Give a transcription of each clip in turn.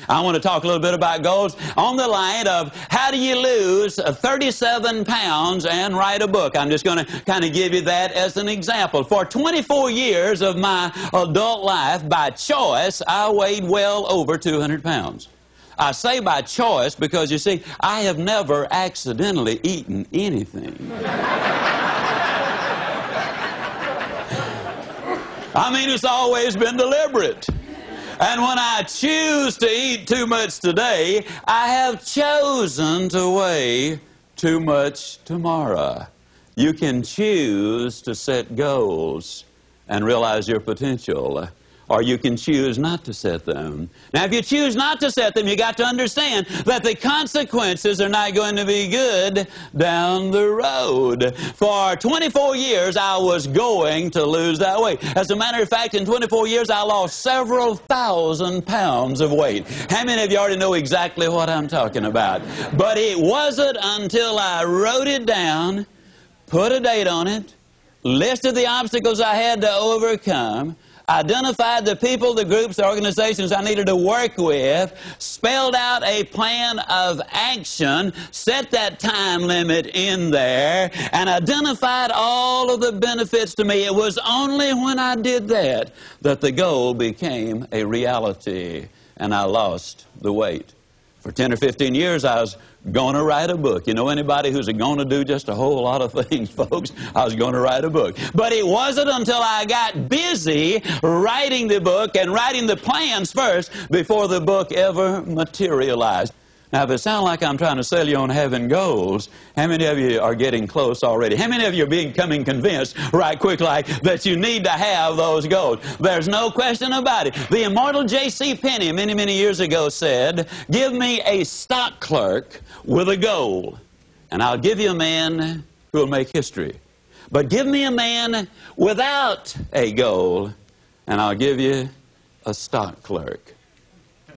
I want to talk a little bit about goals on the line of how do you lose 37 pounds and write a book. I'm just going to kind of give you that as an example. For 24 years of my adult life, by choice, I weighed well over 200 pounds. I say by choice because, you see, I have never accidentally eaten anything. I mean, it's always been deliberate. And when I choose to eat too much today, I have chosen to weigh too much tomorrow. You can choose to set goals and realize your potential, or you can choose not to set them. Now, if you choose not to set them, you got to understand that the consequences are not going to be good down the road. For 24 years, I was going to lose that weight. As a matter of fact, in 24 years, I lost several thousand pounds of weight. How many of you already know exactly what I'm talking about? But it wasn't until I wrote it down, put a date on it, listed the obstacles I had to overcome, identified the people, the groups, the organizations I needed to work with, spelled out a plan of action, set that time limit in there, and identified all of the benefits to me. It was only when I did that that the goal became a reality, and I lost the weight. For 10 or 15 years, I was going to write a book. You know anybody who's going to do just a whole lot of things, folks? I was going to write a book. But it wasn't until I got busy writing the book and writing the plans first before the book ever materialized. Now, if it sounds like I'm trying to sell you on having goals, how many of you are getting close already? How many of you are becoming convinced right quick like that you need to have those goals? There's no question about it. The immortal J.C. Penney many, many years ago said, "Give me a stock clerk with a goal, and I'll give you a man who will make history. But give me a man without a goal, and I'll give you a stock clerk."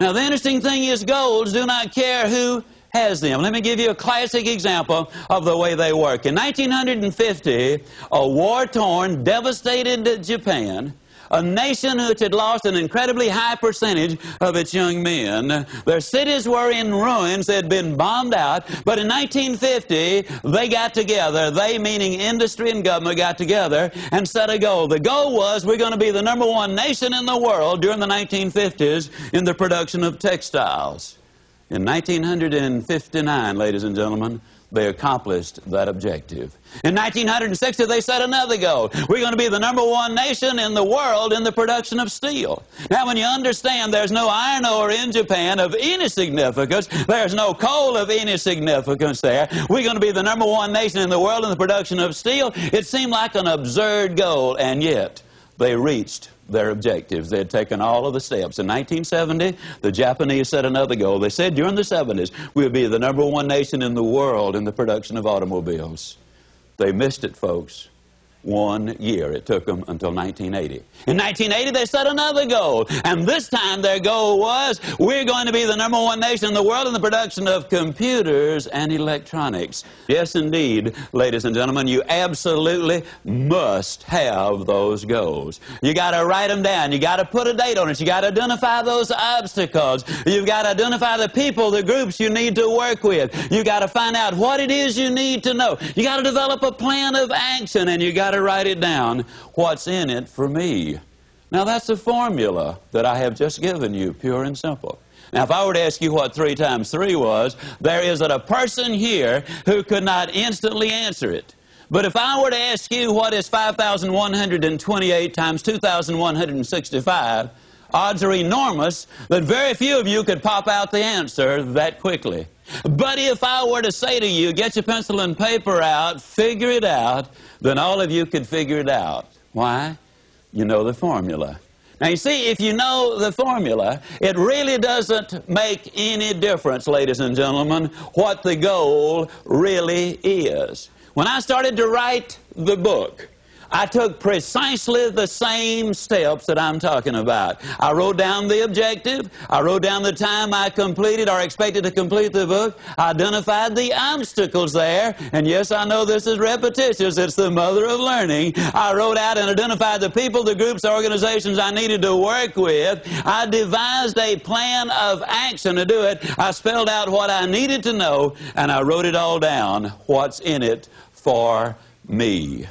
Now, the interesting thing is goals do not care who has them. Let me give you a classic example of the way they work. In 1950, a war-torn, devastated Japan, a nation which had lost an incredibly high percentage of its young men. Their cities were in ruins. They had been bombed out. But in 1950, they got together. They, meaning industry and government, got together and set a goal. The goal was we're going to be the #1 nation in the world during the 1950s in the production of textiles. In 1959, ladies and gentlemen, they accomplished that objective. In 1960, they set another goal. We're going to be the #1 nation in the world in the production of steel. Now, when you understand there's no iron ore in Japan of any significance, there's no coal of any significance there, we're going to be the #1 nation in the world in the production of steel, it seemed like an absurd goal, and yet they reached their objectives. They had taken all of the steps. In 1970, the Japanese set another goal. They said during the 70s, we'll be the #1 nation in the world in the production of automobiles. They missed it, folks. 1 year. It took them until 1980. In 1980, they set another goal. And this time, their goal was, we're going to be the #1 nation in the world in the production of computers and electronics. Yes, indeed, ladies and gentlemen, you absolutely must have those goals. You got to write them down. You got to put a date on it. You got to identify those obstacles. You've got to identify the people, the groups you need to work with. You got to find out what it is you need to know. You got to develop a plan of action, and you got to write it down. What's in it for me? Now, that's a formula that I have just given you, pure and simple. Now, if I were to ask you what 3 times 3 was, there isn't a person here who could not instantly answer it. But if I were to ask you what is 5,128 times 2,165, odds are enormous that very few of you could pop out the answer that quickly. But if I were to say to you, get your pencil and paper out, figure it out, then all of you could figure it out. Why? You know the formula. Now, you see, if you know the formula, it really doesn't make any difference, ladies and gentlemen, what the goal really is. When I started to write the book, I took precisely the same steps that I'm talking about. I wrote down the objective. I wrote down the time I completed or expected to complete the book. I identified the obstacles there. And yes, I know this is repetitious. It's the mother of learning. I wrote out and identified the people, the groups, the organizations I needed to work with. I devised a plan of action to do it. I spelled out what I needed to know, and I wrote it all down, what's in it for me.